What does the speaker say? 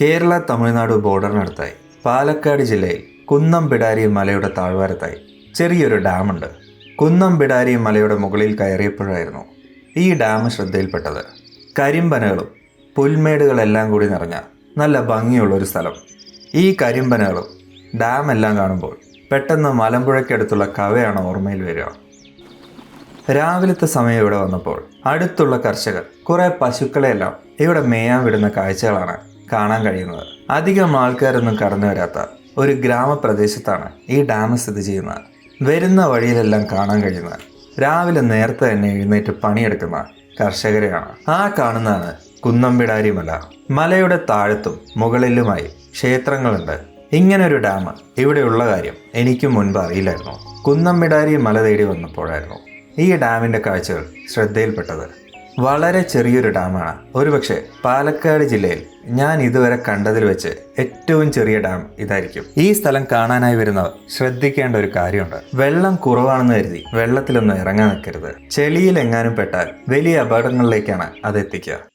കേരള തമിഴ്നാട് ബോർഡറിനടുത്തായി പാലക്കാട് ജില്ലയിൽ കുന്നംപിടാരി മലയുടെ താഴ്വാരത്തായി ചെറിയൊരു ഡാമുണ്ട്. കുന്നംപിടാരി മലയുടെ മുകളിൽ കയറിയപ്പോഴായിരുന്നു ഈ ഡാം ശ്രദ്ധയിൽപ്പെട്ടത്. കരിമ്പനകളും പുൽമേടുകളെല്ലാം കൂടി നിറഞ്ഞ നല്ല ഭംഗിയുള്ളൊരു സ്ഥലം. ഈ കരിമ്പനകളും ഡാം എല്ലാം കാണുമ്പോൾ പെട്ടെന്ന് മലമ്പുഴയ്ക്കടുത്തുള്ള കവയാണ് ഓർമ്മയിൽ വരിക. രാവിലത്തെ സമയം ഇവിടെ വന്നപ്പോൾ അടുത്തുള്ള കർഷകർ കുറേ പശുക്കളെയെല്ലാം ഇവിടെ മേയാൻ വിടുന്ന കാഴ്ചകളാണ് കാണാൻ കഴിയുന്നത്. അധികം ആൾക്കാരൊന്നും കടന്നു വരാത്ത ഒരു ഗ്രാമപ്രദേശത്താണ് ഈ ഡാം സ്ഥിതി ചെയ്യുന്നത്. വരുന്ന വഴിയിലെല്ലാം കാണാൻ കഴിയുന്നത് രാവിലെ നേരത്തെ തന്നെ എഴുന്നേറ്റ് പണിയെടുക്കുന്ന കർഷകരെയാണ്. ആ കാണുന്നതാണ് കുന്നംപിടാരി മല. മലയുടെ താഴത്തും മുകളിലുമായി ക്ഷേത്രങ്ങളുണ്ട്. ഇങ്ങനൊരു ഡാം ഇവിടെയുള്ള കാര്യം എനിക്ക് മുൻപ് അറിയില്ലായിരുന്നു. കുന്നംപിടാരി മല തേടി വന്നപ്പോഴായിരുന്നു ഈ ഡാമിൻ്റെ കാഴ്ചകൾ ശ്രദ്ധയിൽപ്പെട്ടത്. വളരെ ചെറിയൊരു ഡാമാണ്. ഒരുപക്ഷെ പാലക്കാട് ജില്ലയിൽ ഞാൻ ഇതുവരെ കണ്ടതിൽ വെച്ച് ഏറ്റവും ചെറിയ ഡാം ഇതായിരിക്കും. ഈ സ്ഥലം കാണാനായി വരുന്നവർ ശ്രദ്ധിക്കേണ്ട ഒരു കാര്യമുണ്ട്. വെള്ളം കുറവാണെന്ന് കരുതി വെള്ളത്തിലൊന്നും ഇറങ്ങാൻ നിൽക്കരുത്. ചെളിയിൽ എങ്ങാനും പെട്ടാൽ വലിയ അപകടങ്ങളിലേക്കാണ് അത് എത്തിക്കുക.